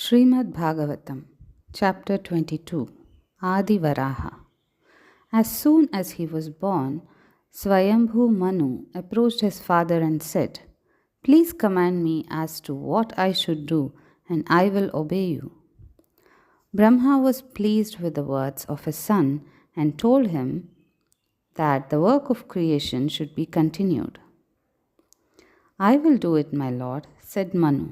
Srimad Bhagavatam, Chapter 22, Adi Varaha. As soon as he was born, Swayambhu Manu approached his father and said, "Please command me as to what I should do, and I will obey you." Brahma was pleased with the words of his son and told him that the work of creation should be continued. "I will do it, my lord," said Manu.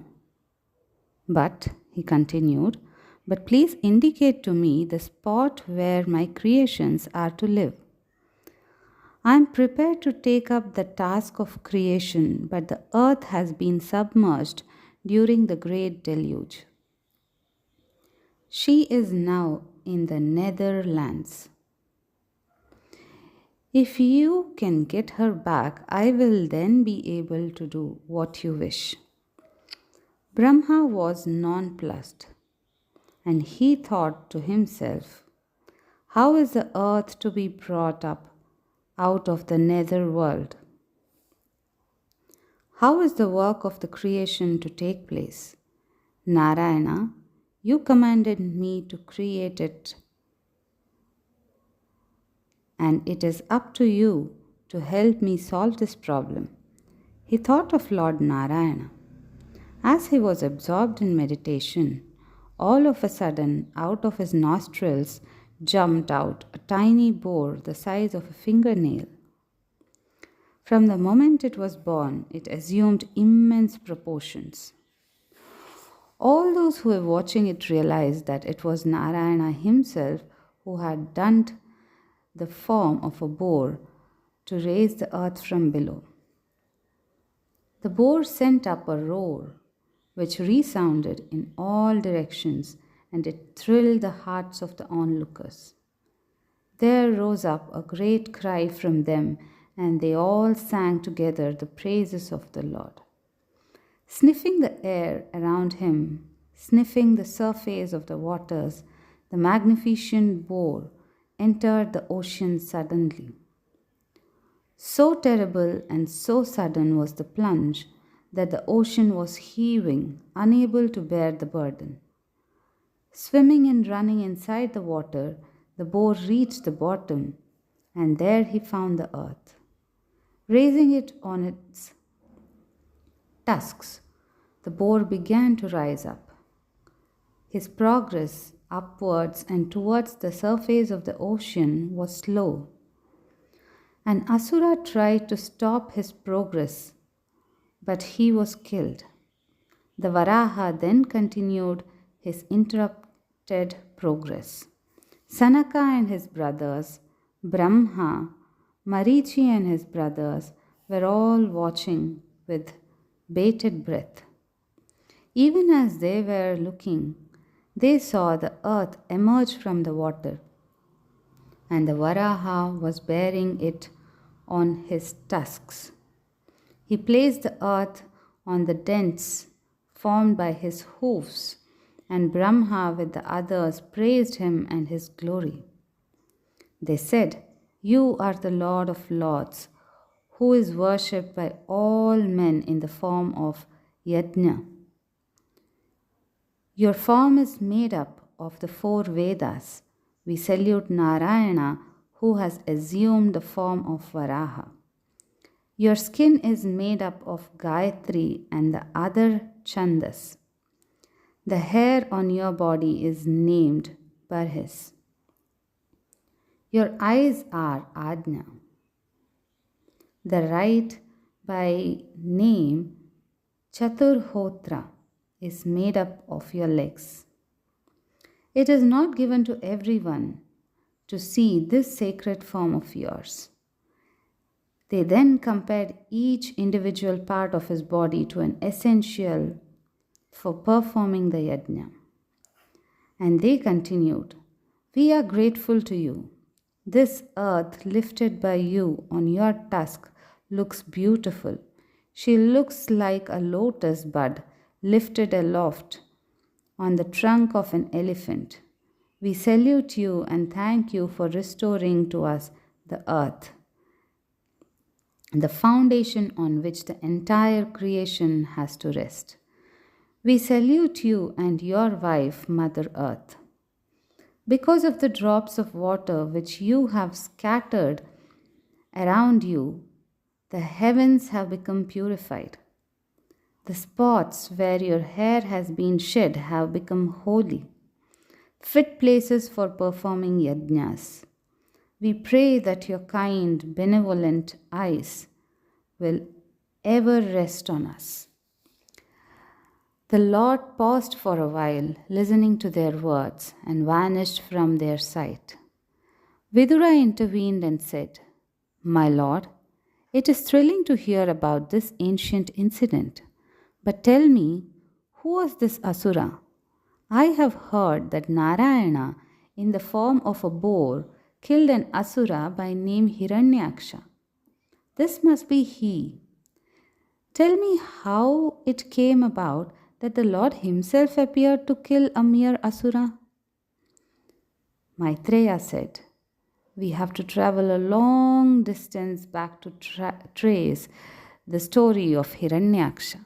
"But," he continued, "but please indicate to me the spot where my creations are to live. I am prepared to take up the task of creation, but the earth has been submerged during the great deluge. She is now in the Netherlands. If you can get her back, I will then be able to do what you wish." Brahma was nonplussed, and he thought to himself, "How is the earth to be brought up out of the nether world? How is the work of the creation to take place? Narayana, you commanded me to create it, and it is up to you to help me solve this problem." He thought of Lord Narayana. As he was absorbed in meditation, all of a sudden, out of his nostrils jumped out a tiny boar the size of a fingernail. From the moment it was born, it assumed immense proportions. All those who were watching it realized that it was Narayana himself who had donned the form of a boar to raise the earth from below. The boar sent up a roar which resounded in all directions, and it thrilled the hearts of the onlookers. There rose up a great cry from them, and they all sang together the praises of the Lord. Sniffing the air around him, sniffing the surface of the waters, the magnificent boar entered the ocean suddenly. So terrible and so sudden was the plunge that the ocean was heaving, unable to bear the burden. Swimming and running inside the water, the boar reached the bottom, and there he found the earth. Raising it on its tusks, the boar began to rise up. His progress upwards and towards the surface of the ocean was slow. An asura tried to stop his progress, but he was killed. The Varaha then continued his interrupted progress. Sanaka and his brothers, Brahma, Marichi and his brothers were all watching with bated breath. Even as they were looking, they saw the earth emerge from the water, and the Varaha was bearing it on his tusks. He placed the earth on the dents formed by his hoofs, and Brahma with the others praised him and his glory. They said, "You are the Lord of Lords, who is worshipped by all men in the form of Yajna. Your form is made up of the 4 Vedas. We salute Narayana, who has assumed the form of Varaha. Your skin is made up of Gayatri and the other Chandas. The hair on your body is named Barhis. Your eyes are Ajna. The right by name Chaturhotra is made up of your legs. It is not given to everyone to see this sacred form of yours." They then compared each individual part of his body to an essential for performing the yajna. And they continued, "We are grateful to you. This earth lifted by you on your tusk looks beautiful. She looks like a lotus bud lifted aloft on the trunk of an elephant. We salute you and thank you for restoring to us the earth, the foundation on which the entire creation has to rest. We salute you and your wife, Mother Earth. Because of the drops of water which you have scattered around you, the heavens have become purified. The spots where your hair has been shed have become holy, fit places for performing yajnas. We pray that your kind, benevolent eyes will ever rest on us. The Lord paused for a while, listening to their words, and vanished from their sight. Vidura intervened and said, My Lord, it is thrilling to hear about this ancient incident. But tell me, who was this Asura? I have heard that Narayana, in the form of a boar, killed an Asura by name Hiranyaksha. This must be he. Tell me how it came about that the Lord himself appeared to kill a mere Asura. Maitreya said, We have to travel a long distance back to trace the story of Hiranyaksha.